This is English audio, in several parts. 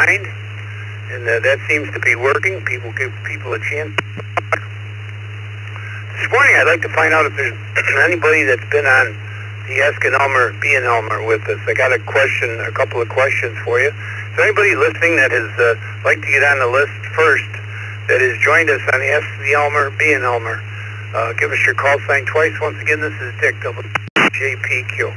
mind, and that seems to be working. People give people a chance. This morning I'd like to find out if there's anybody that's been on the Ask an Elmer, Be an Elmer with us. I got a couple of questions for you. Is there anybody listening that has like to get on the list first that has joined us on Ask the Elmer, Be an Elmer? Give us your call sign twice. Once again, this is Dick, WJPQ.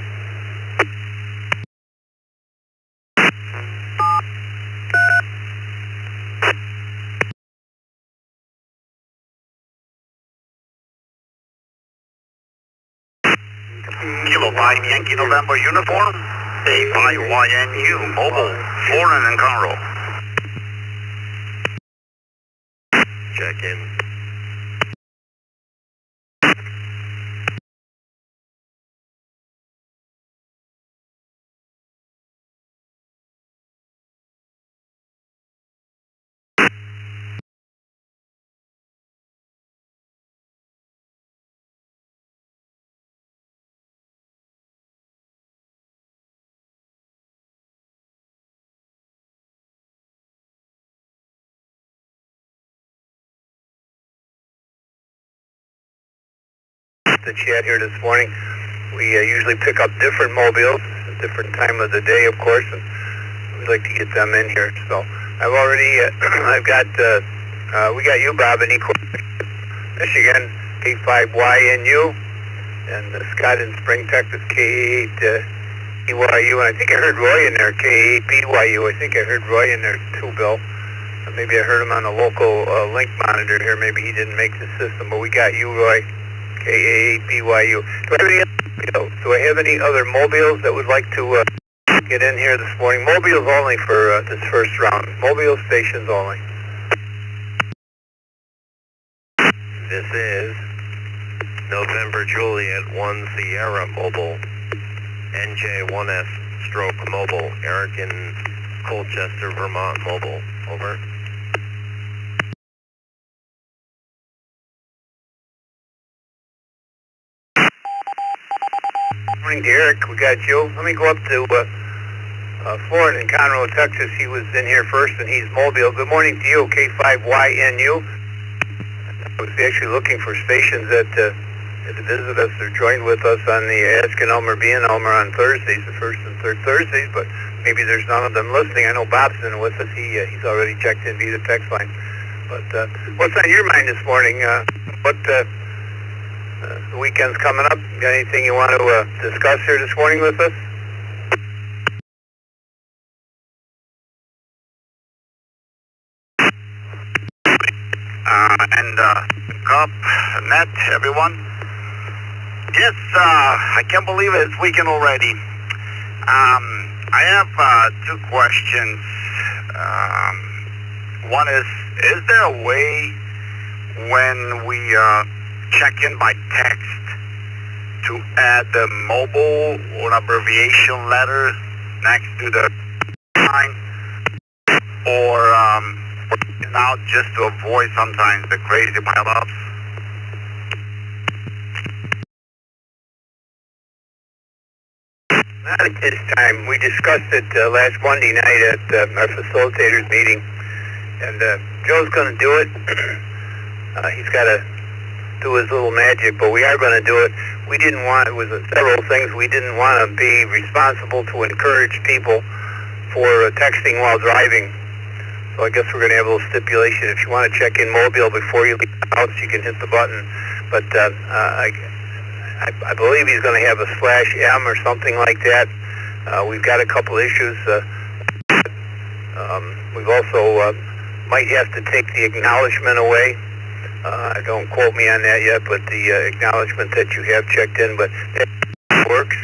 Kilo 5 Yankee November uniform, A5YNU, mobile, Foreign and Conroe. Check in. The chat here this morning. We usually pick up different mobiles, a different time of the day, of course, and we'd like to get them in here. So I've already, we got you, Bob, in Michigan, K5YNU, and Scott in Spring, Texas, K8BYU, and I think I heard Roy in there, K8BYU. I think I heard Roy in there too, Bill. Maybe I heard him on a local link monitor here. Maybe he didn't make the system, but we got you, Roy. K8BYU. Do I have any other mobiles that would like to get in here this morning? Mobiles only for this first round. Mobile stations only. This is November Juliet 1 Sierra mobile, NJ1S stroke mobile, Eric in Colchester, Vermont mobile. Over. Morning, Derek. We got you. Let me go up to Florida in Conroe, Texas. He was in here first, and he's mobile. Good morning to you, K5YNU. I was actually looking for stations that visit us or joined with us on the Ask an Elmer, Be an Elmer on Thursdays, the first and third Thursdays, but maybe there's none of them listening. I know Bob's in with us. He's already checked in via the text line. But what's on your mind this morning? The weekend's coming up. You got anything you want to discuss here this morning with us? Cup, net, everyone. Yes, I can't believe it. It's weekend already. I have two questions. One is there a way when we check in by text to add the mobile or abbreviation letter next to the line, or now just to avoid sometimes the crazy pileups? Not at this time. We discussed it last Monday night at our facilitators meeting, and Joe's going to do it. He's got to do his little magic, but we are going to do it. We didn't want, it was several things. We didn't want to be responsible to encourage people for texting while driving. So I guess we're going to have a little stipulation. If you want to check in mobile before you leave the house, you can hit the button. But I believe he's going to have a /M or something like that. We've got a couple issues. We've also might have to take the acknowledgement away. Don't quote me on that yet, but the acknowledgement that you have checked in, but it works.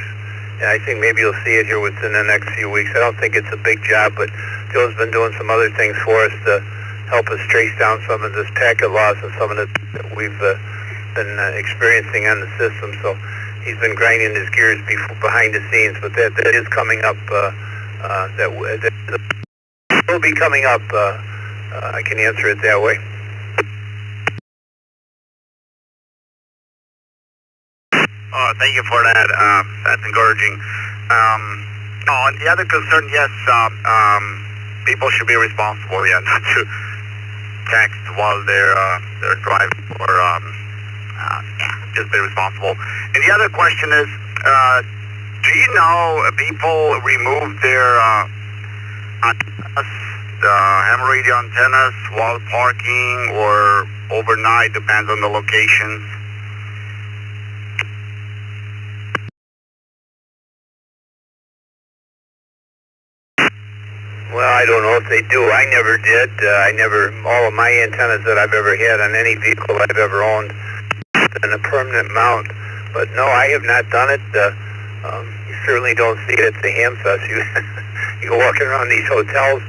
And I think maybe you'll see it here within the next few weeks. I don't think it's a big job, but Joe's been doing some other things for us to help us trace down some of this packet loss and some of the that we've been experiencing on the system. So he's been grinding his gears behind the scenes, but that is coming up. That will be coming up. I can answer it that way. Oh, thank you for that. That's encouraging. On the other concern, yes, people should be responsible, yeah, not to text while they're driving, or just be responsible. And the other question is, do you know people remove their antennas, the ham radio antennas, while parking or overnight, depends on the location? Well, I don't know if they do. I never did. All of my antennas that I've ever had on any vehicle I've ever owned in a permanent mount. But no, I have not done it. You certainly don't see it at the Ham Fest. You go walking around these hotels,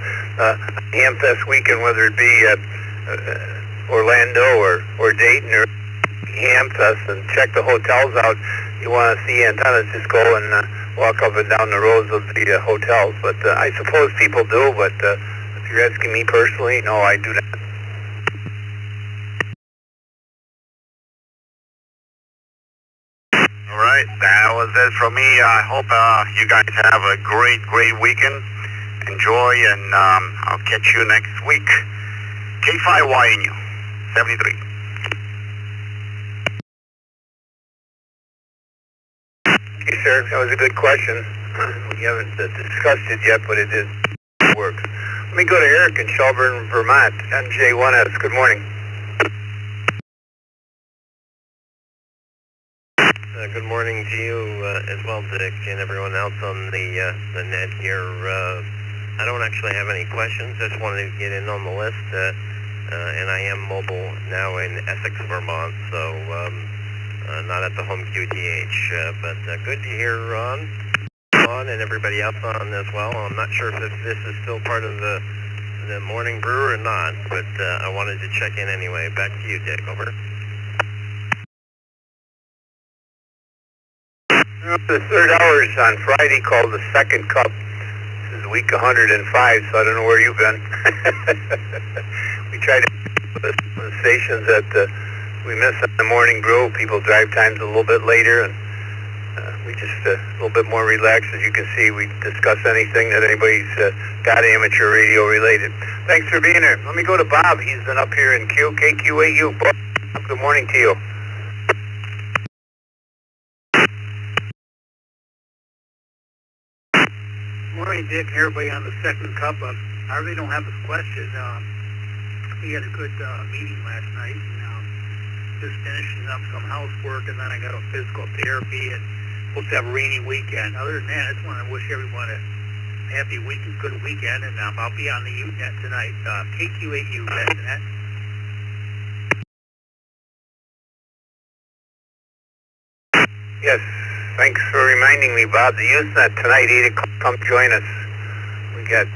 Ham Fest weekend, whether it be Orlando or Dayton or Ham Fest, and check the hotels out. You want to see antennas, just go and walk up and down the rows of the hotels. But I suppose people do, but if you're asking me personally, no, I do not. All right, that was it from me. I hope you guys have a great weekend. Enjoy, and I'll catch you next week. K5YNU 73. Okay, sir, that was a good question. We haven't discussed it yet, but it works. Let me go to Eric in Shelburne, Vermont, MJ1S. Good morning. Good morning to you as well, Dick, and everyone else on the net here. I don't actually have any questions. Just wanted to get in on the list, and I am mobile now in Essex, Vermont, so not at the home QTH, but good to hear Ron and everybody else on as well. I'm not sure if this is still part of the morning brew or not, but I wanted to check in anyway. Back to you, Dick. Over. The third hour is on Friday, called the Second Cup. This is week 105, so I don't know where you've been. We try to the stations that we miss on the morning brew. People drive times a little bit later, and we just a little bit more relaxed. As you can see, we discuss anything that anybody's got amateur radio related. Thanks for being here. Let me go to Bob. He's been up here in KQ8U. Bob, good morning to you. Morning, Dick, and everybody on the Second Cup. I really don't have a question. We had a good meeting last night, and just finishing up some housework, and then I got a physical therapy, and supposed to have a rainy weekend. Other than that, I just want to wish everyone a happy weekend, good weekend, and I'll be on the UNet tonight. KQ8U, that's that. Yes, thanks for reminding me, Bob. The Usenet tonight, 8 o'clock. Come join us. We got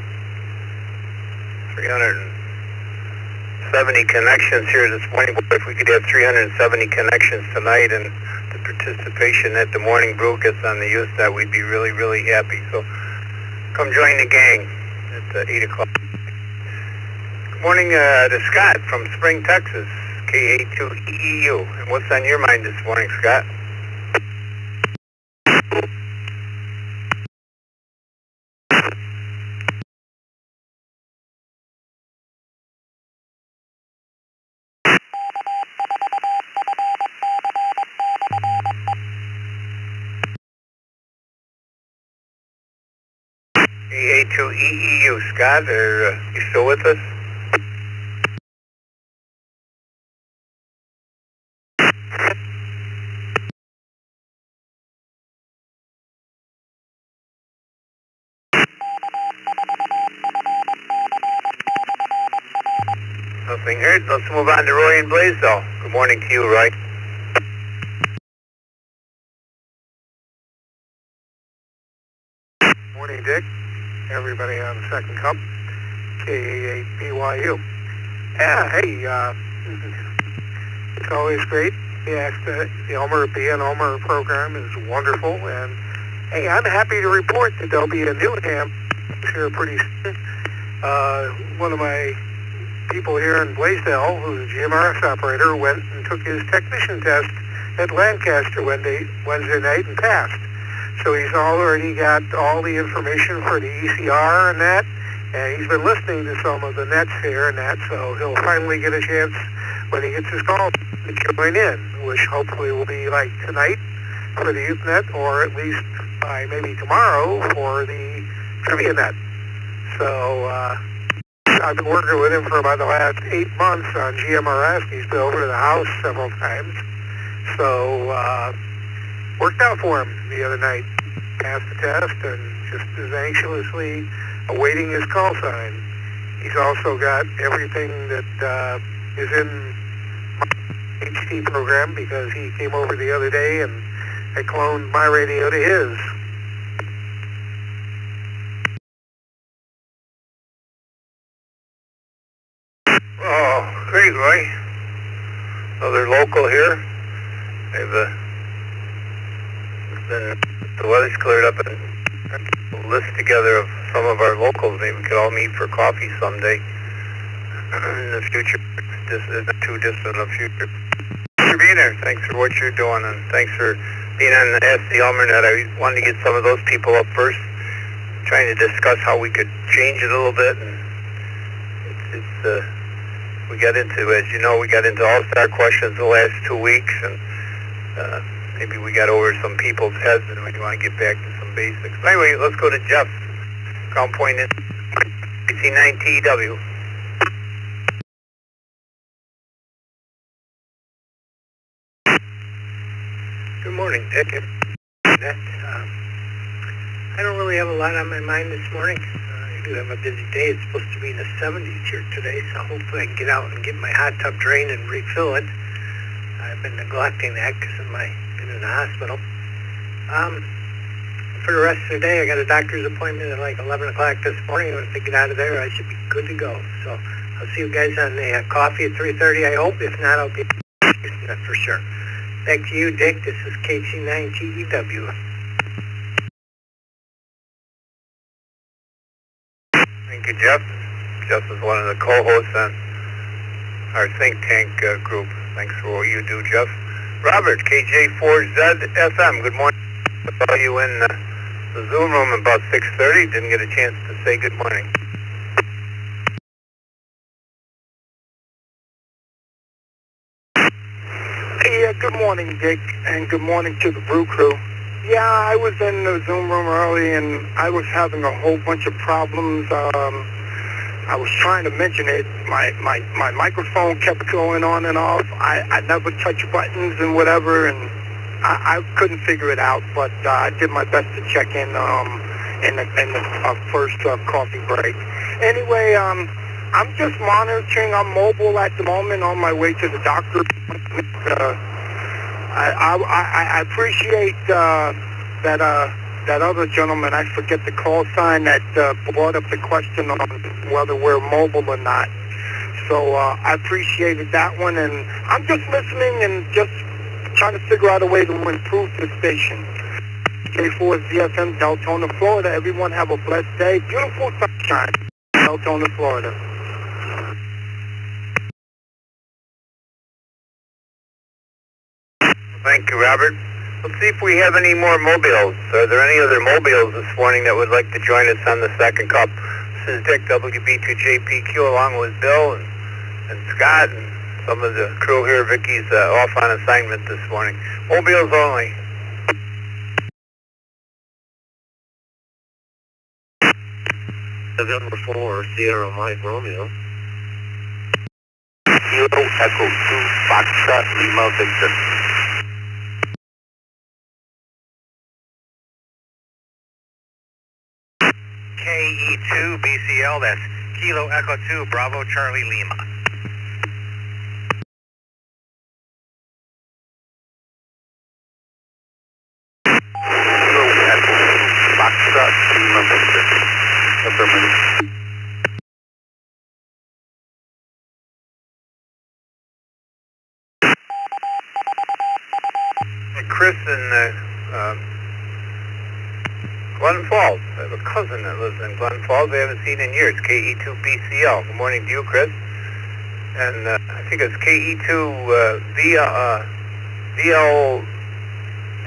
370 connections here this morning. But if we could have 370 connections tonight and the participation at the morning brew gets on the Usenet, we'd be really, really happy. So come join the gang at 8 o'clock. Good morning to Scott from Spring, Texas, K82EEU. And what's on your mind this morning, Scott? K82EEU, Scott, are you still with us? Nothing heard. Let's move on to Roy in Blaisdell. Good morning to you, Roy. Morning, Dick. Everybody on the Second Cup, K88BYU. Yeah, hey, it's always great. The Elmer Homer program is wonderful, and hey, I'm happy to report that there'll be a new ham here pretty soon. One of my people here in Blaisdell, who's a GMRS operator, went and took his technician test at Lancaster Wednesday night and passed. So he's already got all the information for the ECR and that, And he's been listening to some of the nets here and that, so he'll finally get a chance when he gets his call to join in, which hopefully will be like tonight for the Youth Net, or at least by maybe tomorrow for the Trivia Net. So I've been working with him for about the last 8 months on GMRS. He's been over to the house several times. So worked out for him the other night. Passed the test and just is anxiously awaiting his call sign. He's also got everything that is in my HT program because he came over the other day and I cloned my radio to his. Oh, great, Roy. Another local here. The weather's cleared up and a list together of some of our locals. Maybe we could all meet for coffee someday in the future. This isn't too distant a future. Thanks for being there. Thanks for what you're doing, and thanks for being on the Ask the Elmernet. I wanted to get some of those people up first, trying to discuss how we could change it a little bit. And we got into, as you know, we got into all-star questions the last 2 weeks, and maybe we got over some people's heads, and we want to get back to some basics. But anyway, let's go to Jeff. Crown Point in PC9TW. Good morning, Dick. I don't really have a lot on my mind this morning. I do have a busy day. It's supposed to be in the 70s here today, so hopefully I can get out and get my hot tub drained and refill it. I've been neglecting that because of my being in the hospital. For the rest of the day, I got a doctor's appointment at like 11 o'clock this morning. Once I get out of there, I should be good to go. So I'll see you guys on the coffee at 3:30, I hope. If not, I'll be for sure. Back to you, Dick. This is KC9TEW. Thank you, Jeff. Jeff is one of the co-hosts on our think tank group. Thanks for what you do, Jeff. Robert, KJ4ZFM. Good morning. I saw you in the Zoom room about 6:30. Didn't get a chance to say good morning. Yeah, good morning, Dick, and good morning to the Brew crew. Yeah, I was in the Zoom room early, and I was having a whole bunch of problems. I was trying to mention it. My microphone kept going on and off. I never touch buttons and whatever, and I couldn't figure it out, but I did my best to check in the first coffee break. Anyway, I'm just monitoring. I'm mobile at the moment on my way to the doctor. I appreciate that other gentleman, I forget the call sign, that brought up the question on whether we're mobile or not. So I appreciated that one, and I'm just listening and just trying to figure out a way to improve the station. K4ZFM, Deltona, Florida. Everyone have a blessed day. Beautiful sunshine, Deltona, Florida. Thank you, Robert. Let's see if we have any more mobiles. Are there any other mobiles this morning that would like to join us on the second cup? This is Dick, WB2JPQ, along with Bill and Scott and some of the crew here. Vicky's off on assignment this morning. Mobiles only. November 4, Sierra Mike Romeo. Kilo Echo 2, Foxtrot, Lima, Victor. KE2 BCL, that's Kilo Echo 2, Bravo Charlie Lima. Kilo Echo 2, Foxtrot, Lima, Victor. Affirmative. Chris in Glen Falls. I have a cousin that lives in Glen Falls. I haven't seen in years. KE2BCL. Good morning to you, Chris. And I think it's KE2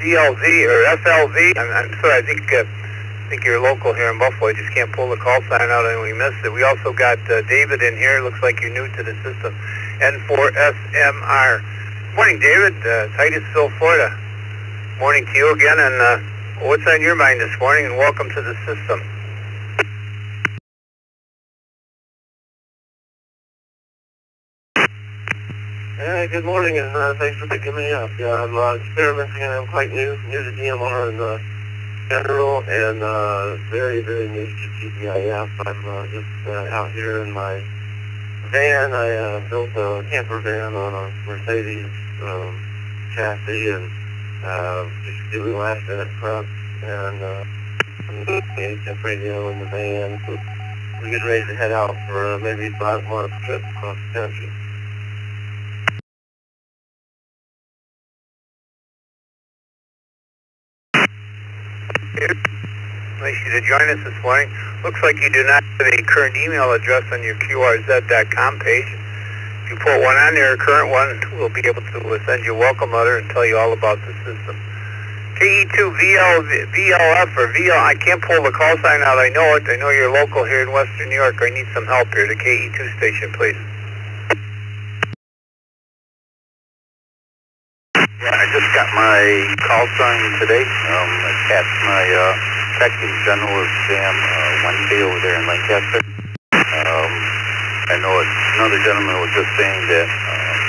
DLZ or FLV. I'm sorry. I think I think you're local here in Buffalo. I just can't pull the call sign out and we missed it. We also got David in here. Looks like you're new to the system. N4SMR. Morning, David. Titusville, Florida. Morning to you again. And what's on your mind this morning? And welcome to the system. Good morning, and thanks for picking me up. Yeah, I'm experimenting, and I'm quite new to DMR in general, and very, very new to GPIF. I'm just out here in my van. I built a camper van on a Mercedes chassis, and just doing last-minute prep, and AHF radio in the van. So we're getting ready to head out for maybe 5-month trip across the country. Nice you to join us this morning. Looks like you do not have a current email address on your QRZ.com page. If you put one on there, a current one, we'll be able to send you a welcome letter and tell you all about the system. KE2VLF or VL, I can't pull the call sign out. I know it. I know you're local here in Western New York. I need some help here. The KE2 station, please. Yeah, I just got my call sign today. I passed my tech and general exam Wednesday over there in Lancaster. I know another gentleman was just saying that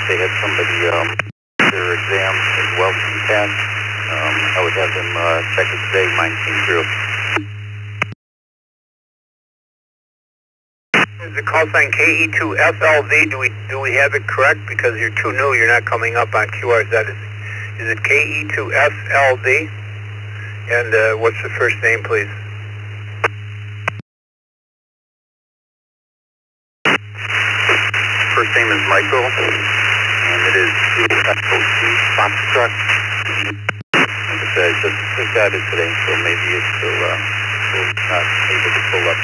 they had somebody their exam as well to pass. I would have them check it today. Mine came through. The call sign KE2FLD, do we have it correct? Because you're too new, you're not coming up on QRZ. Is it KE2FLD? And what's the first name, please? First name is Michael, and it is FOC Foxtrot. Like I said, just got it today, so maybe it's still not able to pull up.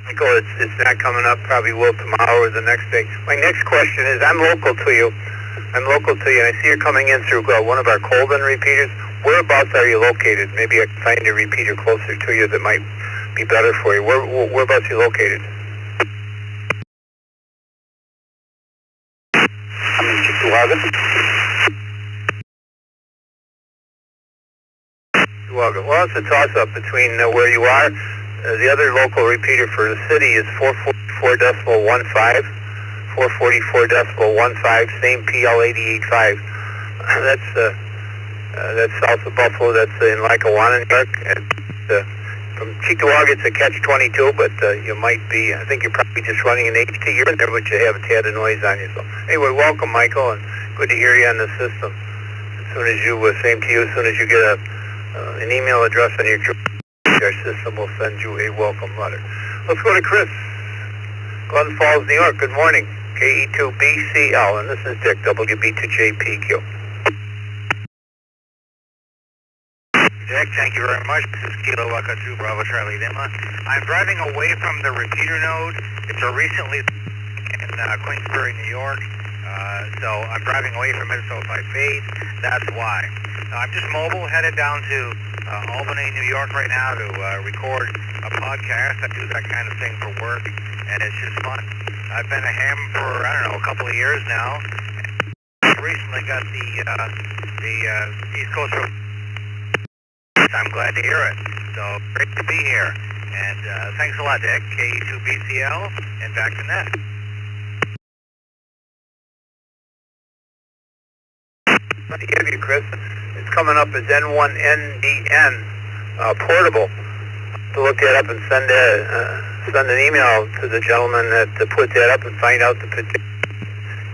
Michael, it's not coming up. Probably will tomorrow or the next day. My next question is, I'm local to you, and I see you're coming in through one of our Colvin repeaters. Whereabouts are you located? Maybe I can find a repeater closer to you that might be better for you. Whereabouts are you located? I'm in Cheektowaga. Well, it's a toss-up between where you are. The other local repeater for the city is 444.15. 444.15, same PL885. That's south of Buffalo. That's in Lackawanna, New York. From Cheektowaga, it's a catch-22, but you might be, I think you're probably just running an HT. You're in there, but you have a tad of noise on you. So anyway, welcome, Michael, and good to hear you on the system. As soon as you, same to you, as soon as you get an email address on your system, will send you a welcome letter. Let's go to Chris, Glens Falls, New York. Good morning. KE2BCL, and this is Dick, WB2JPQ. Dick, thank you very much. This is Kilo Waka 2 Bravo Charlie Lima. I'm driving away from the repeater node. It's a recently in Queensbury, New York. So I'm driving away from it, so if I fade, that's why. I'm just mobile, headed down to Albany, New York right now to record a podcast. I do that kind of thing for work, and it's just fun. I've been a ham for, I don't know, a couple of years now. Recently got the East Coast Road. I'm glad to hear it. So great to be here. And thanks a lot, Dick. KE2BCL, and back to net. Good to have you, Chris. It's coming up as N1NDN portable. To look that up and send an email to the gentleman that put that up and find out the particular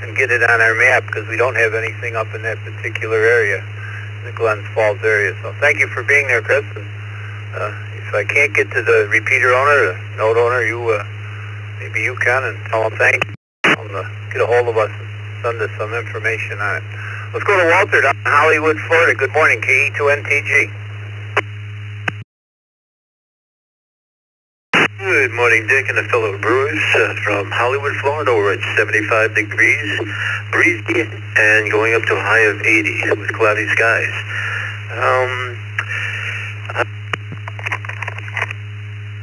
and get it on our map, because we don't have anything up in that particular area, the Glens Falls area. So thank you for being there, Chris. And, if I can't get to the repeater owner, the node owner, maybe you can, and tell them thank you. Get a hold of us and send us some information on it. Let's go to Walter down in Hollywood, Florida. Good morning, KE2NTG. Good Good morning, Dick and the fellow brewers from Hollywood, Florida. We're at 75 degrees, breezy, and going up to a high of 80 with cloudy skies.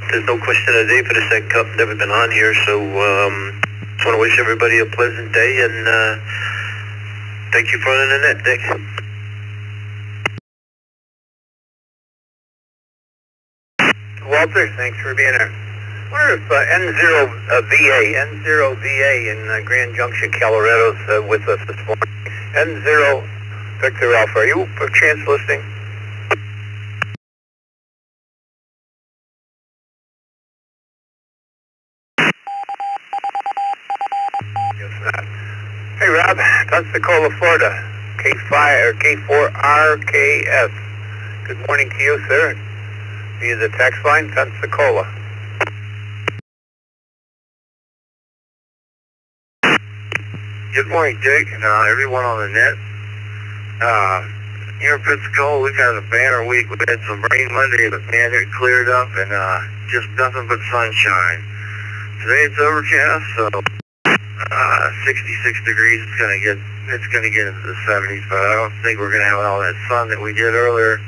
There's no question of the day for the second cup. Never been on here, so just want to wish everybody a pleasant day, and thank you for running the net, Dick. Walter, thanks for being here. I wonder if N0VA in Grand Junction, Colorado is with us this morning. N0 Victor Alpha, are you per chance listening? Guess not. Hey Rob, Pensacola, Florida, K5 or K4RKS. Good morning to you, sir. Via the text line, Pensacola. Good morning, Dick, and everyone on the net. Here in Pensacola, we've had a banner week. We had some rain Monday, but man, it cleared up, and just nothing but sunshine. Today it's overcast, so 66 degrees. It's gonna get into the 70s, but I don't think we're gonna have all that sun that we did earlier.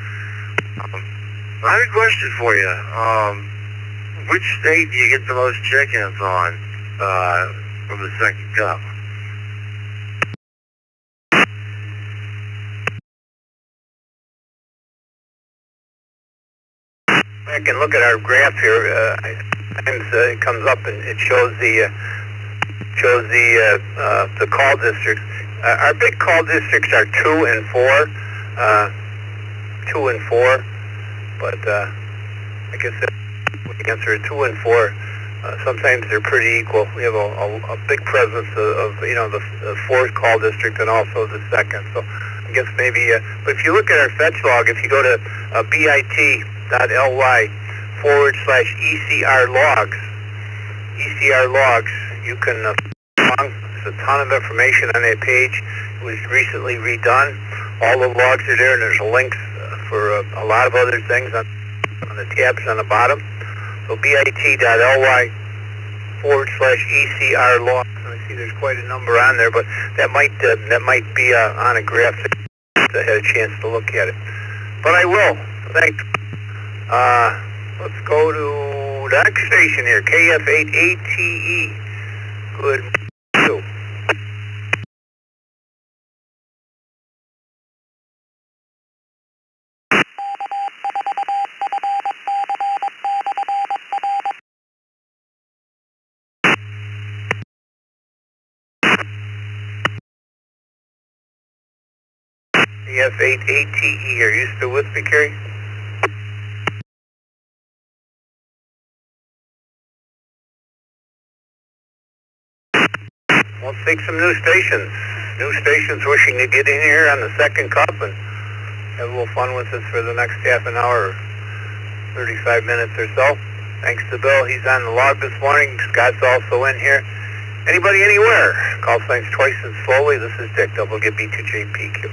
I have a question for you. Which state do you get the most check-ins on from the second cup? I can look at our graph here. Sometimes it comes up and it shows the call districts. Our big call districts are 2 and 4. 2 and 4. But I guess the answer is 2 and 4. Sometimes they're pretty equal. We have a big presence of the fourth call district and also the second. So I guess maybe. But if you look at our fetch log, if you go to bit.ly/ECR logs, you can. There's a ton of information on that page. It was recently redone. All the logs are there, and there's links for a lot of other things on the tabs on the bottom. So bit.ly/ECR logs. I see there's quite a number on there, but that might be on a graph that I had a chance to look at it. But I will. Thanks. Let's go to the next station here, KF8ATE. Good. KF8ATE. Are you still with me, Kerry? Let's take some new stations. New stations wishing to get in here on the second cup and have a little fun with us for the next half an hour, 35 minutes or so. Thanks to Bill. He's on the log this morning. Scott's also in here. Anybody anywhere? Call signs twice and slowly. This is Dick. Double get B2JPQ.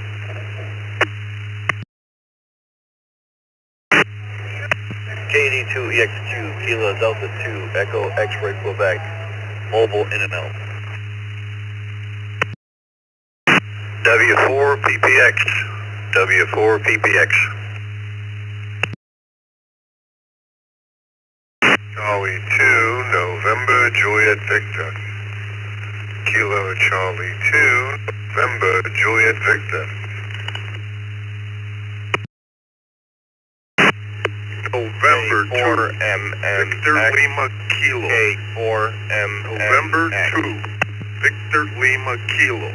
KD2EXQ, Kilo Delta 2, Echo X-Ray Quebec, mobile in and out. W4PPX, W4PPX. Charlie 2, November, Juliet Victor. Kilo Charlie 2, November, Juliet Victor. November 2, Victor Lima Kilo. K4M. November 2, Victor Lima Kilo.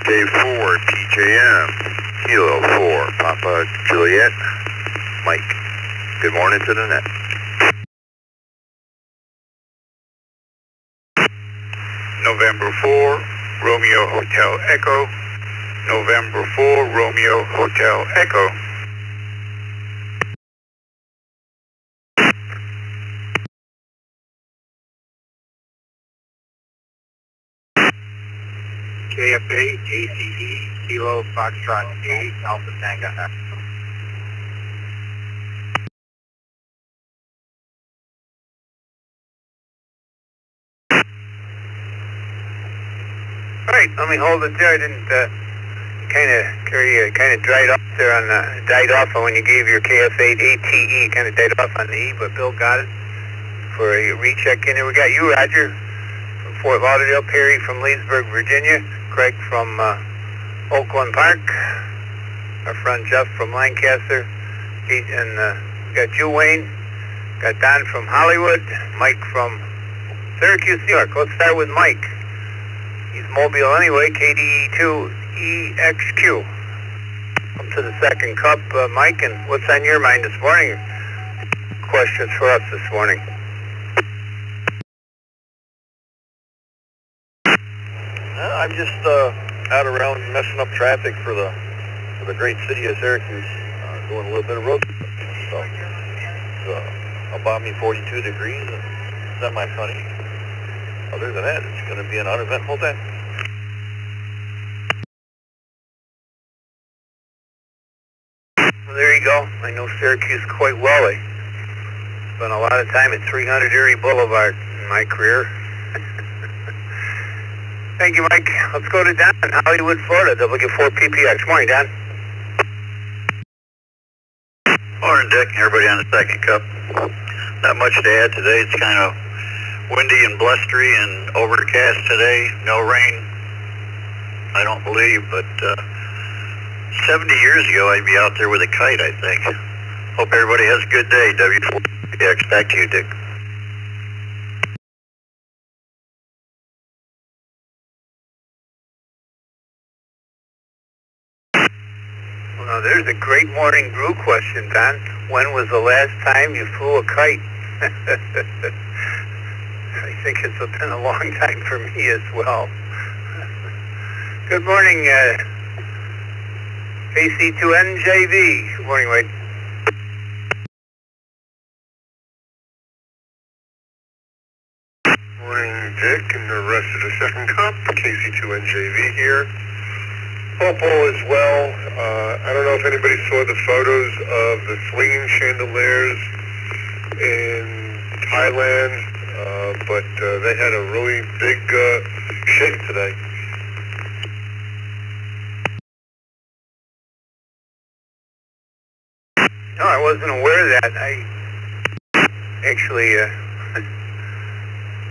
K4 TJM, Kilo 4, Papa Juliet, Mike. Good morning to the net. November 4, Romeo Hotel Echo. November 4, Romeo Hotel Echo. KFA, ACE, Kilo, Foxtrot 8, Alpha Tango. Let me hold it there. I didn't kind of dried off there on died off on when you gave your KF8 ATE. Kind of died off on the E, but Bill got it for a recheck in there. We got you, Roger, from Fort Lauderdale, Perry from Leesburg, Virginia, Craig from Oakland Park, our friend Jeff from Lancaster, and we got you, Wayne, got Don from Hollywood, Mike from Syracuse, New York. Let's start with Mike. He's mobile anyway, KDE2EXQ. Up to the second cup, Mike, and what's on your mind this morning? Questions for us this morning? I'm just out around messing up traffic for the great city of Syracuse, doing a little bit of road. So it's about me 42 degrees and semi-sunny. Other than that, it's going to be an uneventful day. Well, there you go. I know Syracuse quite well. I spent a lot of time at 300 Erie Boulevard in my career. Thank you, Mike. Let's go to Don, Hollywood, Florida, W4PPX. Morning, Don. Morning, Dick, and everybody on the second cup. Not much to add today. It's kind of windy and blustery and overcast today. No rain, I don't believe, but 70 years ago I'd be out there with a kite, I think. Hope everybody has a good day. W4PX, back to you, Dick. Well, there's a great morning brew question, Don. When was the last time you flew a kite? I think it's been a long time for me as well. Good morning, KC2NJV. Good morning, Wade. Morning, Dick, and the rest of the second cup. KC2NJV here. Hope all is well. I don't know if anybody saw the photos of the swinging chandeliers in Thailand, but they had a really big shake today. No, I wasn't aware of that. I actually,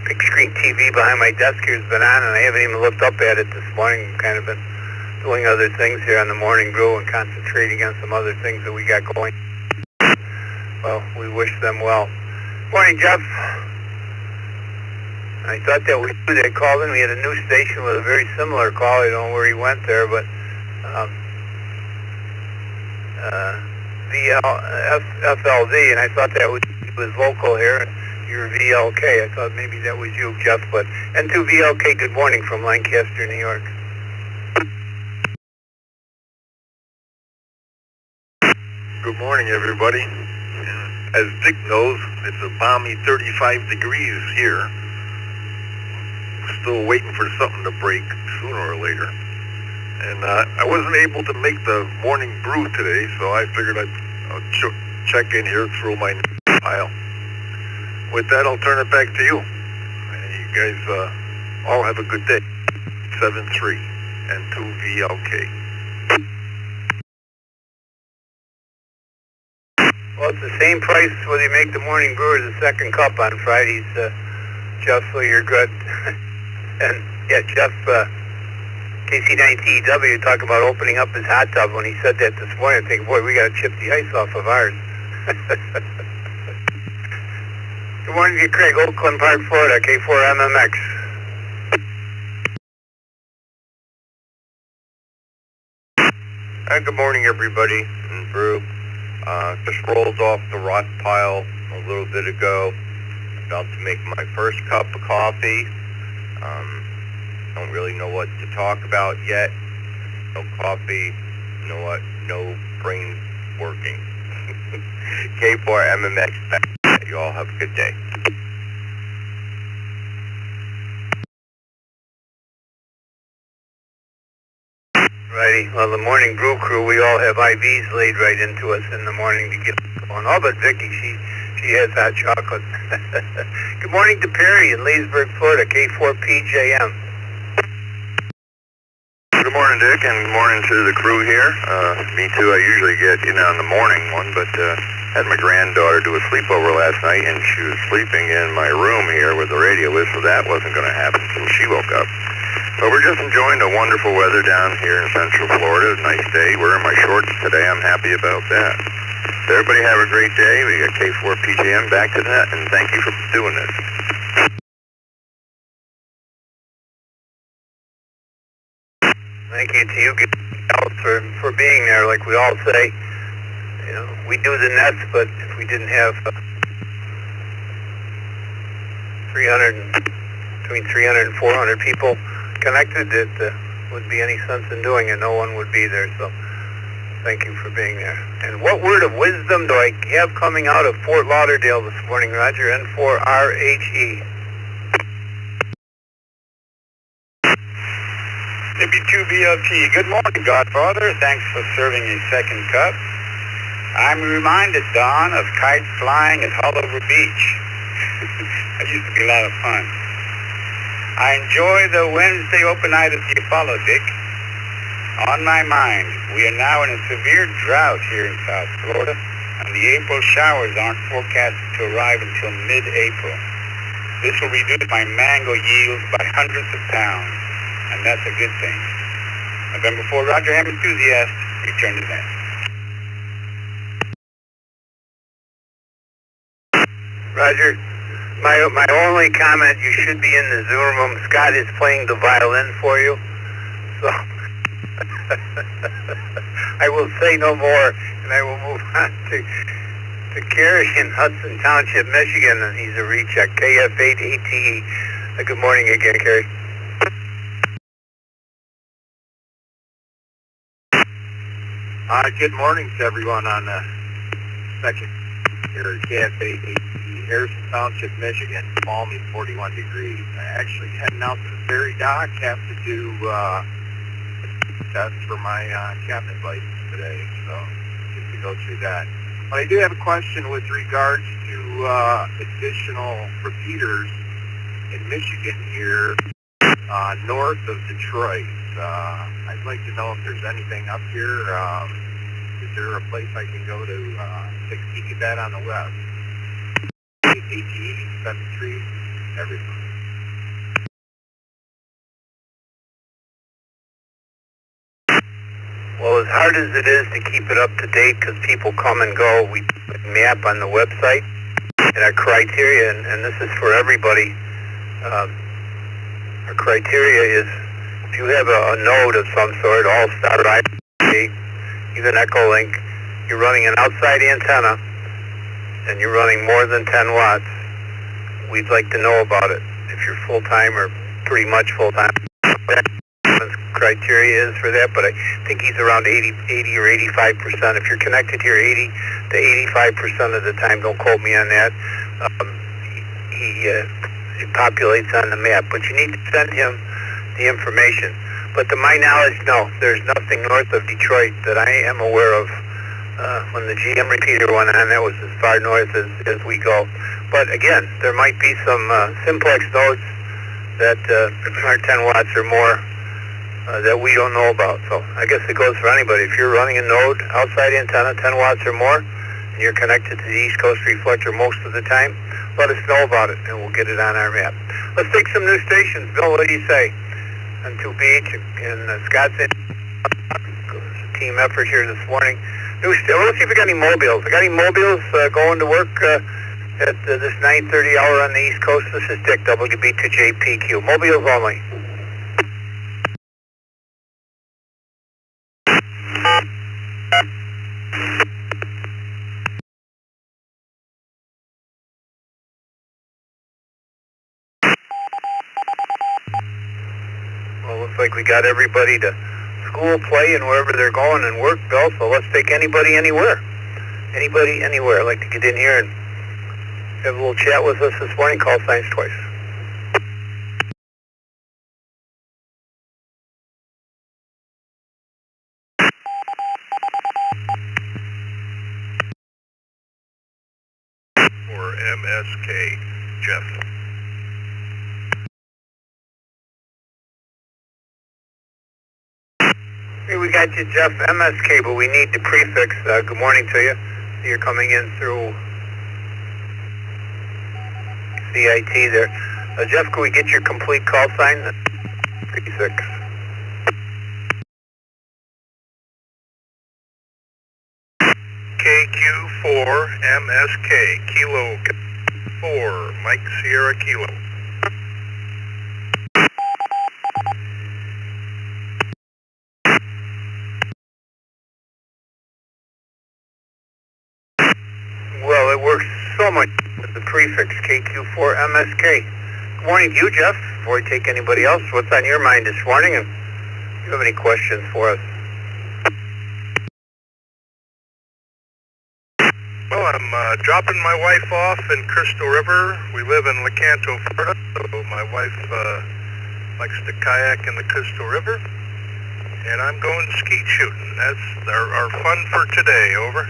big screen TV behind my desk here has been on, and I haven't even looked up at it this morning. Kind of been doing other things here on the morning brew and concentrating on some other things that we got going. Well, we wish them well. Morning, Jeff. I thought that was you that called in. We had a new station with a very similar call. I don't know where he went there, but FLD, and I thought that was local here. You're VLK. I thought maybe that was you, Jeff. But N2VLK, good morning from Lancaster, New York. Good morning, everybody. As Dick knows, it's a balmy 35 degrees here. We're still waiting for something to break sooner or later. And I wasn't able to make the morning brew today, so I figured I'd check in here, throw my pile. With that, I'll turn it back to you. And you guys all have a good day. 7-3 and 2VLK. Well, it's the same price whether you make the morning brew or the second cup on Fridays, Jeff, so you're good. And, yeah, Jeff, KC9TEW talked about opening up his hot tub. When he said that this morning, I think, boy, we got to chip the ice off of ours. Good morning to you, Craig, Oakland Park, Florida, K4MMX. Good morning, everybody in Brew. Just rolled off the rot pile a little bit ago. About to make my first cup of coffee. Don't really know what to talk about yet. No coffee. You know what? No brain working. K4MMX back. You all have a good day. Righty. Well, the morning brew crew, we all have IVs laid right into us in the morning to get us going. All but Vicky, she has hot chocolate. Good morning to Perry in Leesburg, Florida, K4PJM. morning, Dick, and good morning to the crew here. Me too, I usually get in on the morning one, but had my granddaughter do a sleepover last night, and she was sleeping in my room here with the radio with, so that wasn't going to happen until she woke up. So we're just enjoying the wonderful weather down here in Central Florida. Nice day. We're in my shorts today. I'm happy about that. So everybody have a great day. We got K4 PJM back to that, and thank you for doing this. Thank you to you guys for being there. Like we all say, you know, we do the nets, but if we didn't have between 300 and 400 people connected, it wouldn't be any sense in doing it. No one would be there. So thank you for being there. And what word of wisdom do I have coming out of Fort Lauderdale this morning, Roger? N4RHE. W2BLT. Good morning, Godfather. Thanks for serving a second cup. I'm reminded, Don, of kites flying at Hullover Beach. That used to be a lot of fun. I enjoy the Wednesday open night of the Apollo, Dick. On my mind, we are now in a severe drought here in South Florida, and the April showers aren't forecasted to arrive until mid-April. This will reduce my mango yields by hundreds of pounds, and that's a good thing. November 4, Roger Ham enthusiast, return to that. Roger, my only comment, you should be in the Zoom room. Scott is playing the violin for you. So I will say no more, and I will move on to Kerry in Hudson Township, Michigan, and he's a recheck, KF8ATE. Good morning again, Kerry. Good morning to everyone on the second here at KF8ATE, Harrison Township, Michigan, balmy 41 degrees. Actually heading out to the ferry dock, have to do test for my captain's license today, so just to go through that. But I do have a question with regards to additional repeaters in Michigan here north of Detroit. I'd like to know if there's anything up here. Is there a place I can go to take a peek at that on the web? ATE, 73, everything. Well, as hard as it is to keep it up to date because people come and go, we put a map on the website and our criteria, and this is for everybody. Our criteria is if you have a node of some sort, all-star, even Echolink, you're running an outside antenna and you're running more than 10 watts, we'd like to know about it. If you're full-time or pretty much full-time, criteria is for that, but I think he's around 80 or 85%. If you're connected here 80 to 85% of the time, don't quote me on that, he populates on the map, but you need to send him the information. But to my knowledge, no, there's nothing north of Detroit that I am aware of. When the GM repeater went on, that was as far north as we go. But again, there might be some simplex nodes that are 10 watts or more that we don't know about. So I guess it goes for anybody. If you're running a node, outside antenna, 10 watts or more, and you're connected to the East Coast Reflector most of the time, let us know about it, and we'll get it on our map. Let's take some new stations. Bill, what do you say? On 2BH and Scott's in. It's a team effort here this morning. Let's see if we got any mobiles. We got any mobiles going to work at this 9:30 hour on the East Coast? This is Dick, WB2JPQ. Mobiles only. Well, looks like we got everybody to school, play, and wherever they're going and work, Bill, so let's take anybody anywhere. Anybody anywhere. I'd like to get in here and have a little chat with us this morning. Call signs twice. For MSK, Jeff. got you, Jeff. MSK, but we need the prefix. Good morning to you. You're coming in through CIT there. Jeff, can we get your complete call sign? Prefix. KQ4MSK, Kilo 4, Mike Sierra Kilo. Well, it works so much with the prefix KQ4MSK. Good morning to you, Jeff. Before we take anybody else, what's on your mind this morning? And do you have any questions for us? Well, I'm dropping my wife off in Crystal River. We live in Lecanto, Florida, so my wife likes to kayak in the Crystal River. And I'm going skeet shooting. That's our fun for today, over.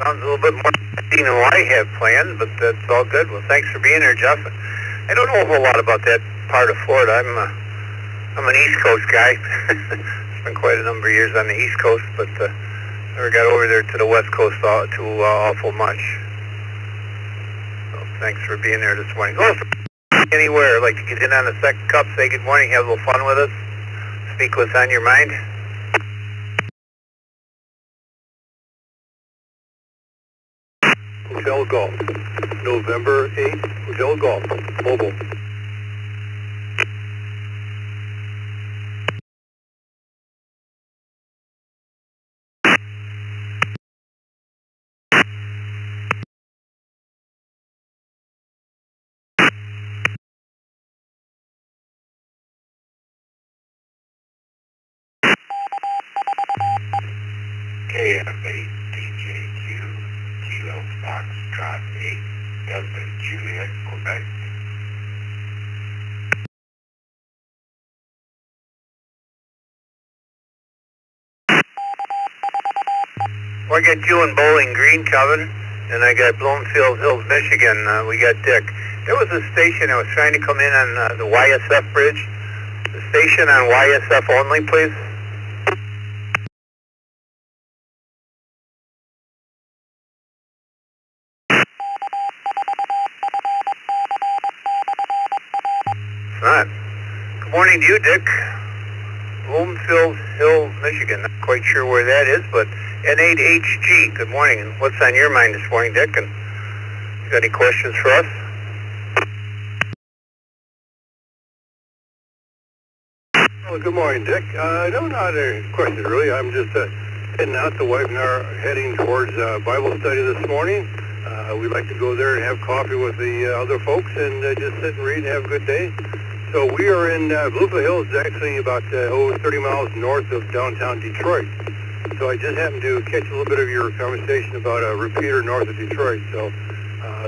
Sounds a little bit more interesting than what I have planned, but that's all good. Well, thanks for being here, Jeff. I don't know a whole lot about that part of Florida. I'm an East Coast guy. Spent quite a number of years on the East Coast, but never got over there to the West Coast too awful much. So thanks for being there this morning. Oh, anywhere, like to get in on the second cup, say good morning, have a little fun with us, speak what's on your mind. Hotel Golf, November 8th, Hotel Golf, mobile. KF8 DJQ, Kilo Foxtrot 8, Delta Juliet, Quebec. Well, I got you in Bowling Green, Kevin, and I got Bloomfield Hills, Michigan. We got Dick. There was a station that was trying to come in on the YSF bridge. The station on YSF only, please. It's not. Good morning to you, Dick. Bloomfield Hills, Michigan. Not quite sure where that is, but N8HG. Good morning. And what's on your mind this morning, Dick? And you got any questions for us? Well, good morning, Dick. No, not a question, really. I'm just heading out. The wife and I are heading towards Bible study this morning. We like to go there and have coffee with the other folks and just sit and read and have a good day. So we are in Bloomfield Hills, actually about 30 miles north of downtown Detroit. So I just happened to catch a little bit of your conversation about a repeater north of Detroit. So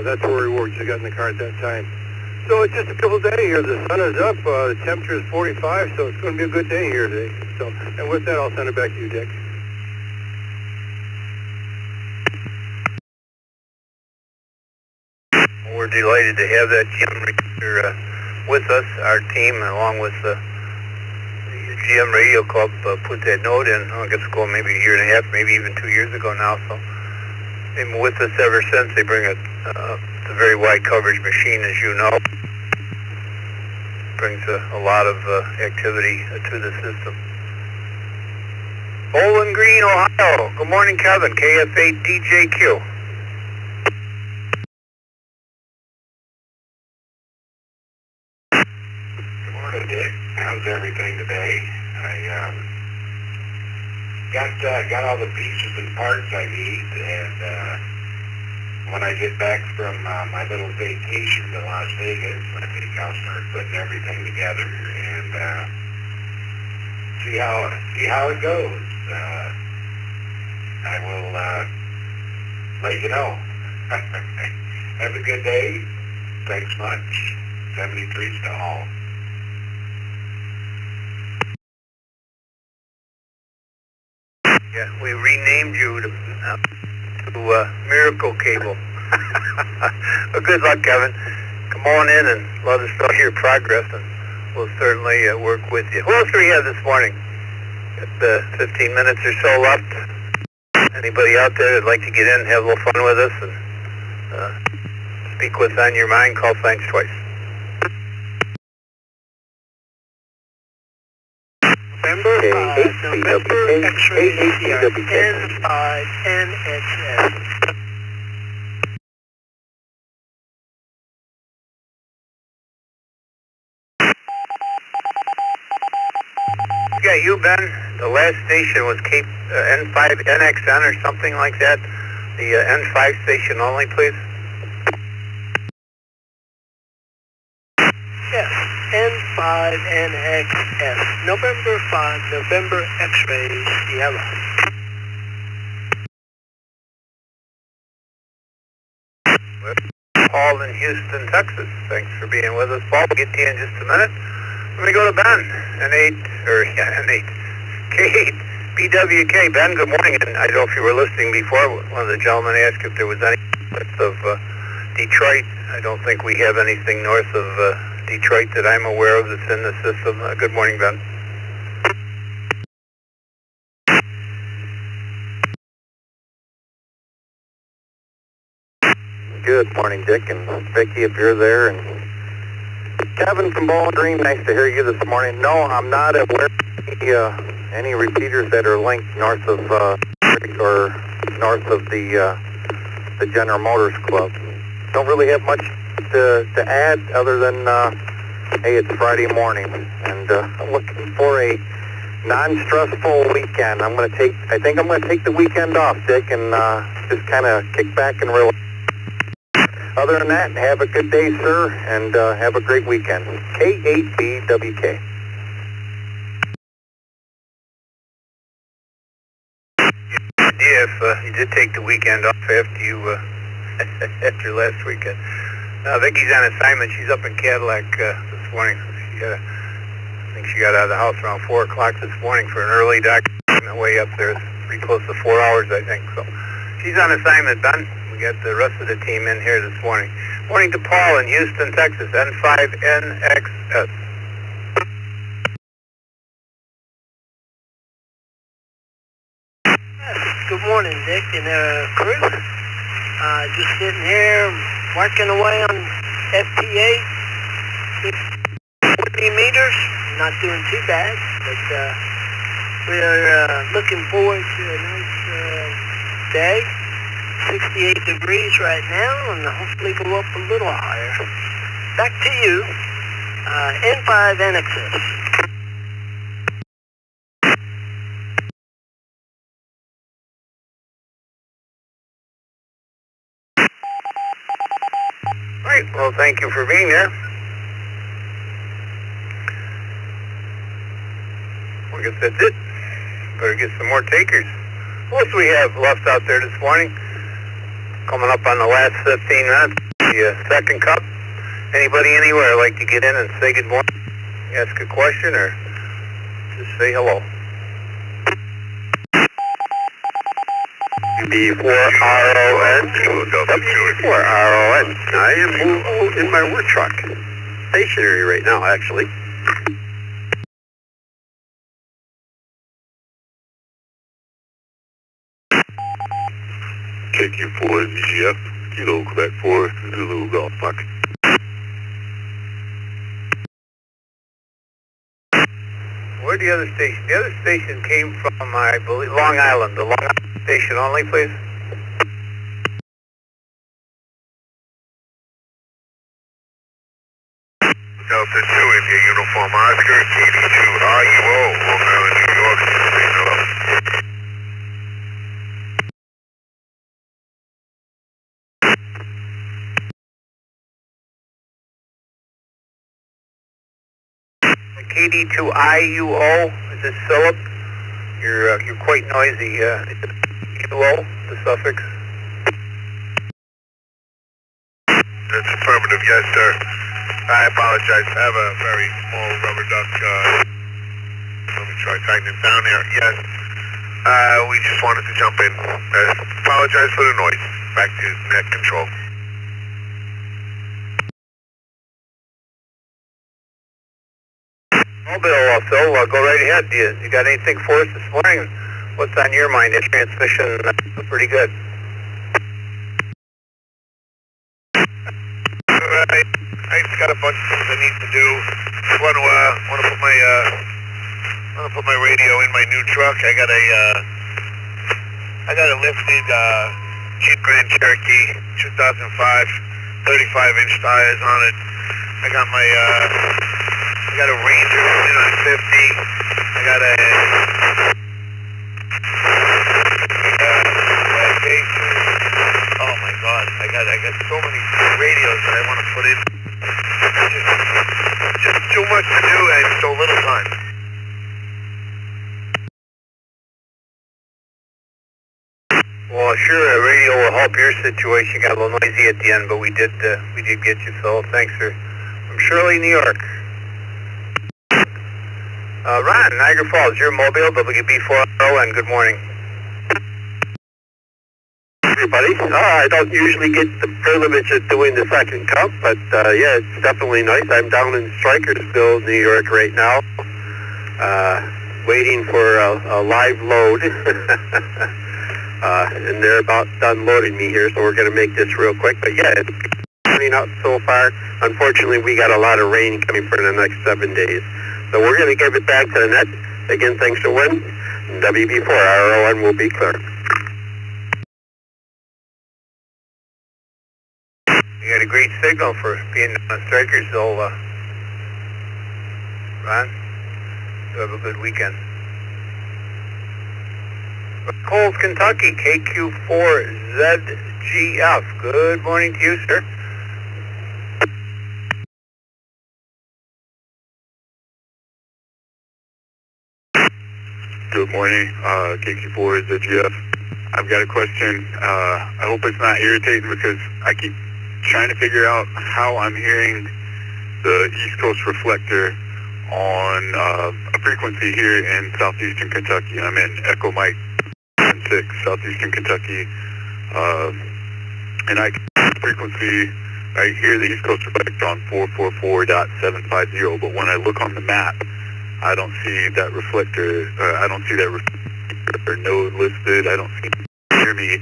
that's where we were. Just got in the car at that time. So it's just a beautiful day here. The sun is up. The temperature is 45, so it's going to be a good day here today. So, and with that, I'll send it back to you, Dick. We're delighted to have that GM radio with us. Our team, along with the GM Radio Club, put that note in. I guess going maybe a year and a half, maybe even 2 years ago now. So they've been with us ever since. They bring a very wide coverage machine, as you know. Brings a lot of activity to the system. Bowling Green, Ohio. Good morning, Kevin. KF8 DJQ. Dick, how's everything today? I got all the pieces and parts I need, and when I get back from my little vacation to Las Vegas, I think I'll start putting everything together and see how it goes. I will let you know. Have a good day. Thanks much. 73's to all. Yeah, we renamed you to Miracle Cable. Well, good luck, Kevin. come on in and let us know your progress, and we'll certainly work with you. Who else do we have this morning? Got 15 minutes or so left. Anybody out there that'd like to get in and have a little fun with us and speak what's on your mind, call thanks twice. November 5, November X-ray ACR, N5NXS. Yeah, you, Ben. The last station was Cape N5NXN or something like that. The N5 station only, please. Yes, N5NXS, November 5, November X-ray Sierra. Paul in Houston, Texas. Thanks for being with us, Paul. We'll get to you in just a minute. Let me go to Ben, N8, K8, BWK. Ben, good morning. And I don't know if you were listening before. One of the gentlemen asked if there was any north of Detroit. I don't think we have anything north of Detroit that I'm aware of that's in the system. Good morning, Ben. Good morning, Dick and Vicki, if you're there, and Kevin from Bowling Green. Nice to hear you this morning. No, I'm not aware of any repeaters that are linked north of or north of the General Motors Club. Don't really have much to add other than hey, it's Friday morning, and I'm looking for a non-stressful weekend. I think I'm going to take the weekend off, Dick, and just kind of kick back and relax. Other than that, have a good day, sir, and have a great weekend. K8BWK. Yeah, if you did take the weekend off after you after last weekend. Vicky's on assignment. She's up in Cadillac this morning. I think she got out of the house around 4 o'clock this morning for an early document way up there. It's pretty close to 4 hours, I think. So she's on assignment, Ben. We got the rest of the team in here this morning. Morning to Paul in Houston, Texas, N5NXS. Good morning, Dick and crew. Just sitting here working away on FT8, 40 meters. Not doing too bad, but we're looking forward to a nice day. 68 degrees right now, and hopefully go up a little higher. Back to you, N5NXS. All right, well, thank you for being there. I guess that's it. Better get some more takers. What else do we have left out there this morning? Coming up on the last 15 minutes, the second cup. Anybody anywhere like to get in and say good morning, ask a question, or just say hello? B4RON. B4RON. I am in my work truck. Stationary right now, actually. KQ4 DGF, Kilo Quebec 4, Zulu Golf Puck. Where'd the other station? The other station came from, I believe, Long Island. The Long Island station only, please. Delta 2 India Uniform Oscar, KD2 RUO, Long Island, New York, KD2IUO, is this Philip? You're quite noisy. UO, the suffix. That's affirmative, yes, sir. I apologize. I have a very small rubber duck. Let me try tightening down here. Yes. We just wanted to jump in. Apologize for the noise. Back to net control. Mobile, Phil, go right ahead. You got anything for us this morning? What's on your mind? The transmission pretty good. Alright, I just got a bunch of things I need to do. Want to put my radio in my new truck. I got a lifted Jeep Grand Cherokee 2005, 35-inch tires on it. I got a Ranger in on 50. I got a oh my God! I got so many radios that I want to put in. Just too much to do and so little time. Well, sure, a radio will help your situation. Got a little noisy at the end, but we did get you, Phil. Thanks, sir. From Shirley, New York. Ron, Niagara Falls, you're mobile, WB4RO, and good morning. Everybody. I don't usually get the privilege of doing the second cup, but yeah, it's definitely nice. I'm down in Strikersville, New York right now, waiting for a live load. And they're about done loading me here, so we're going to make this real quick. But yeah, it's turning out so far. Unfortunately, we got a lot of rain coming for the next 7 days. So we're going to give it back to the net. Again, thanks for win. WB4RO1 will be clear. You got a great signal for being on Strikersville, Ron. You have a good weekend. Coles, Kentucky, KQ4ZGF. Good morning to you, sir. Good morning, KQ4ZGF. I've got a question. I hope it's not irritating because I keep trying to figure out how I'm hearing the East Coast Reflector on a frequency here in southeastern Kentucky. I'm in Echo Mike 6, southeastern Kentucky, and I frequency, I hear the East Coast Reflector on 444.750, but when I look on the map, I don't see that reflector, I don't see that reflector node listed. I don't see near me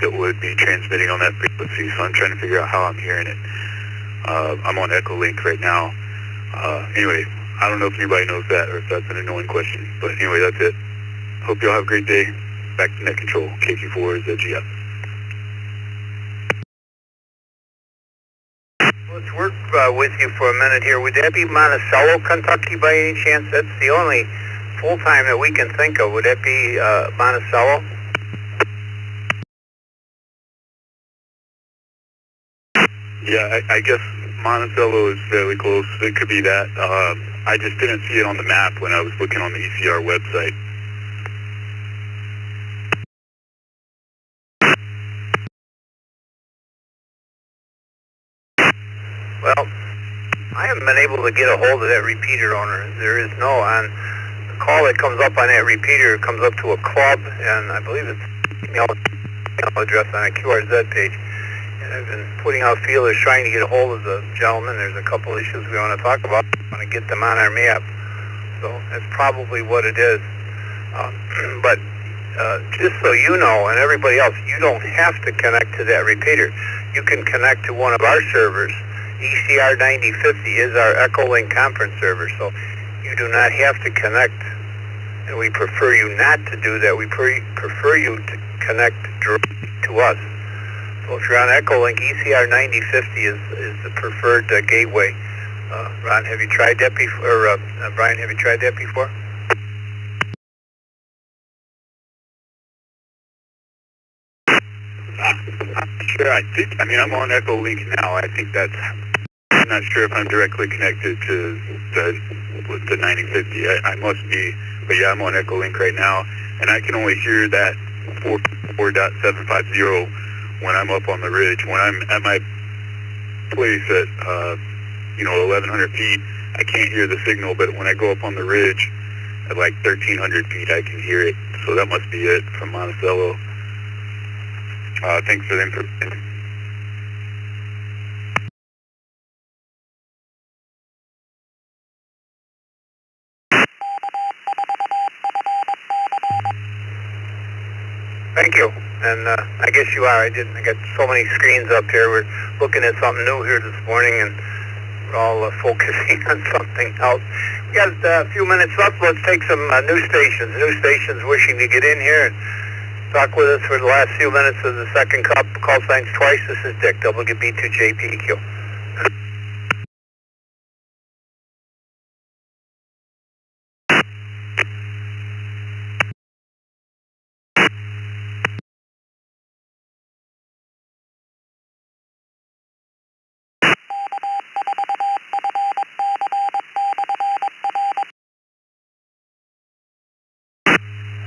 that would be transmitting on that frequency, so I'm trying to figure out how I'm hearing it. I'm on Echo Link right now. Anyway, I don't know if anybody knows that or if that's an annoying question, but anyway, that's it. Hope y'all have a great day. Back to net control, KQ4ZGF. Let's work with you for a minute here. Would that be Monticello, Kentucky by any chance? That's the only full-time that we can think of. Would that be Monticello? Yeah, I guess Monticello is fairly close. It could be that. I just didn't see it on the map when I was looking on the ECR website. Well, I haven't been able to get a hold of that repeater owner. There is no, on the call that comes up on that repeater, it comes up to a club, and I believe it's email address on a QRZ page. And I've been putting out feelers trying to get a hold of the gentleman. There's a couple issues we want to talk about. I want to get them on our map. So that's probably what it is. But just so you know, and everybody else, you don't have to connect to that repeater. You can connect to one of our servers. ECR 9050 is our Echolink conference server, so you do not have to connect, and we prefer you not to do that. We prefer you to connect directly to us. So if you're on Echolink, ECR 9050 is the preferred gateway. Ron, have you tried that before? Or Brian, have you tried that before? Sure, I'm on Echo Link now. I think I'm not sure if I'm directly connected to the 9050. I must be, but yeah, I'm on Echo Link right now, and I can only hear that 4.750 when I'm up on the ridge. When I'm at my place at 1,100 feet, I can't hear the signal, but when I go up on the ridge at like 1,300 feet, I can hear it. So that must be it from Monticello. Thanks for the information. Thank you. And I guess you are. I got so many screens up here. We're looking at something new here this morning, and we're all focusing on something else. We got a few minutes left. Let's take some new stations. New stations wishing to get in here and talk with us for the last few minutes of the second cup. Call signs twice. This is Dick, WB2JPQ.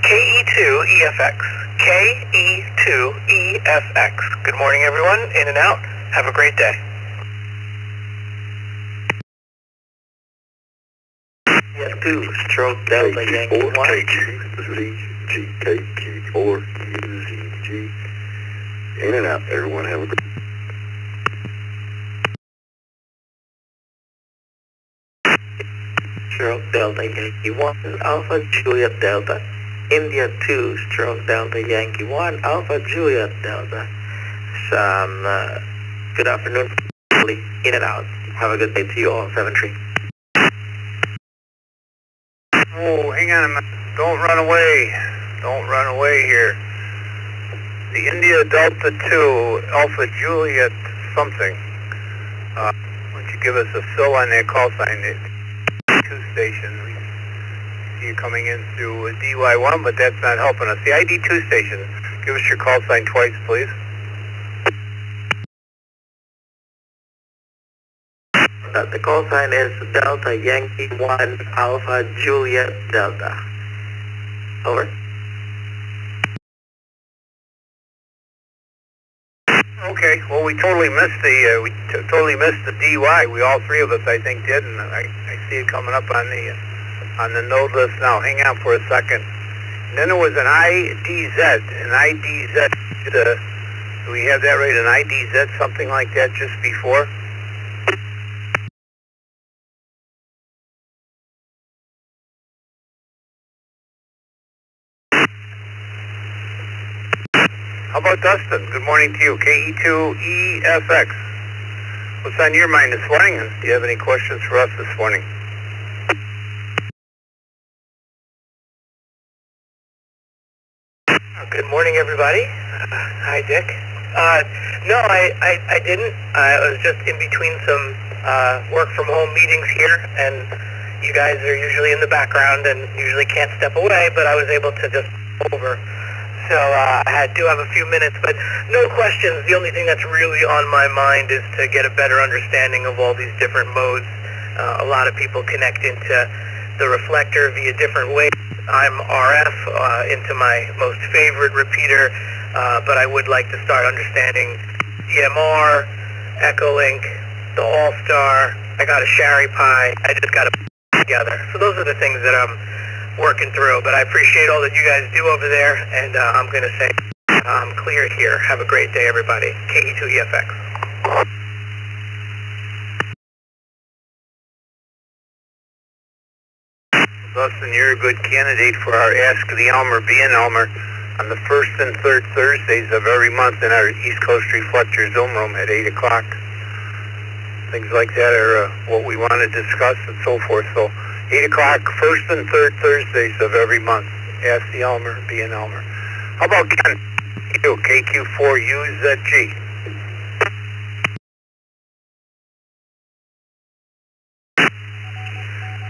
KE2EFX. KE2EFX. Good morning, everyone. In and out. Have a great day. F2, stroke Delta Yankee 1. KQ4UZG. In and out. Everyone have a great Stroke Delta Yankee 1, Alpha Juliet Delta. India 2, stroke Delta Yankee 1, Alpha Juliet Delta. Good afternoon. In and out. Have a good day to you all. 7-3. Oh, hang on a minute. Don't run away. Don't run away here. The India Delta 2, Alpha Juliet something. Why don't you give us a fill on that call sign? The 2 station. We see you coming in through DY1, but that's not helping us. The ID2 station, give us your call sign twice, please. The call sign is Delta Yankee 1 Alpha Juliet Delta. Over. Okay, well we totally missed the totally missed the DY. We all three of us I think did, and I see it coming up on the node list now. Hang on for a second. And then there was an IDZ, do we have that right? An IDZ, something like that, just before. How about Dustin? Good morning to you. KE2EFX. What's on your mind this morning? And do you have any questions for us this morning? Good morning, everybody. Hi, Dick. No, I didn't. I was just in between some work from home meetings here, and you guys are usually in the background and usually can't step away, but I was able to just over. So I do have a few minutes, but no questions. The only thing that's really on my mind is to get a better understanding of all these different modes. A lot of people connect into the reflector via different ways. I'm RF into my most favorite repeater, but I would like to start understanding EMR, Echolink, the All-Star. I got a Sherry Pie. I just got to put it together. So those are the things that I'm working through, but I appreciate all that you guys do over there, and I'm going to say I'm clear here. Have a great day, everybody. KE2EFX. Dustin, you're a good candidate for our Ask the Elmer, be an Elmer, on the first and third Thursdays of every month in our East Coast Reflector Zoom room at 8 o'clock. Things like that are what we want to discuss and so forth. So 8 o'clock, first and third Thursdays of every month. Ask the Elmer, be an Elmer. How about Ken? You, KQ4UZG.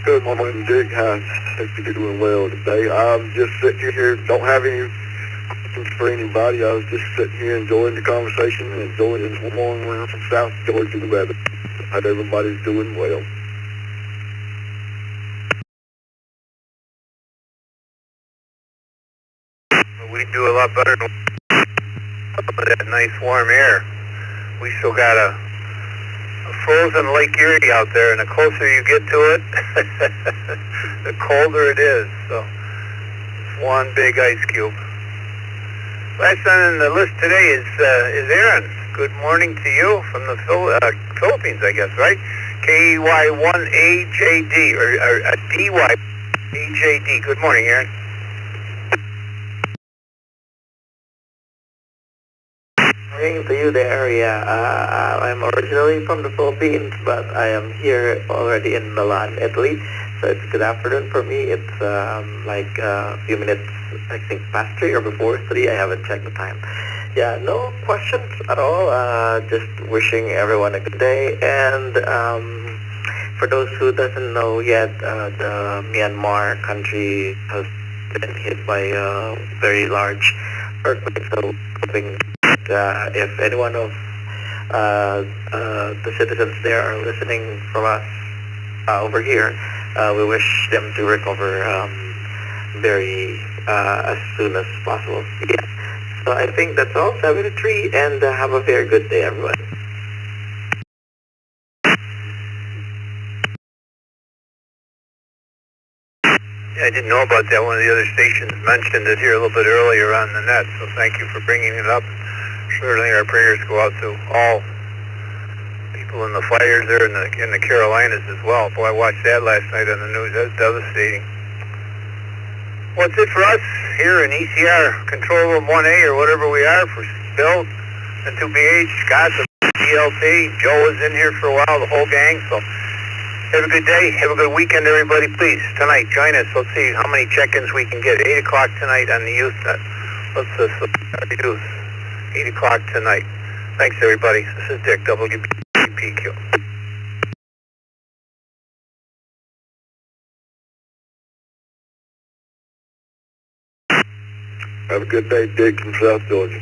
Good morning, Dick. I hope you're doing well today. I'm just sitting here, don't have any questions for anybody. I was just sitting here enjoying the conversation and enjoying this morning from South Georgia weather. I hope everybody's doing well. We do a lot better than that nice warm air. We still got a frozen Lake Erie out there, and the closer you get to it, the colder it is. So it's one big ice cube. Last on the list today is Aaron. Good morning to you from the Philippines, I guess, right? KY1AJD or DYAJD. Good morning, Aaron. Morning to you there, yeah. I'm originally from the Philippines, but I am here already in Milan, Italy. So it's good afternoon for me. It's like a few minutes, I think past 3 or before 3. I haven't checked the time. Yeah, no questions at all. Just wishing everyone a good day. And for those who doesn't know yet, the Myanmar country has been hit by a very large earthquake. So hoping if any one of the citizens there are listening from us over here, we wish them to recover very as soon as possible. Yeah. So I think that's all, 73, and have a very good day, everyone. Yeah, I didn't know about that. One of the other stations mentioned it here a little bit earlier on the net, so thank you for bringing it up. Certainly our prayers go out to all people in the fires there in the Carolinas as well. Boy, I watched that last night on the news. That's devastating. Well, that's it for us here in ECR Control Room 1A or whatever we are for Bill and 2BH, Scott, the DLT. Joe was in here for a while, the whole gang. So have a good day. Have a good weekend, everybody. Please, tonight, join us. Let's see how many check-ins we can get. 8 o'clock tonight on the youth net. Let's youth. 8 o'clock tonight. Thanks, everybody. This is Dick, WPQ. Have a good day, Dick, from South Georgia.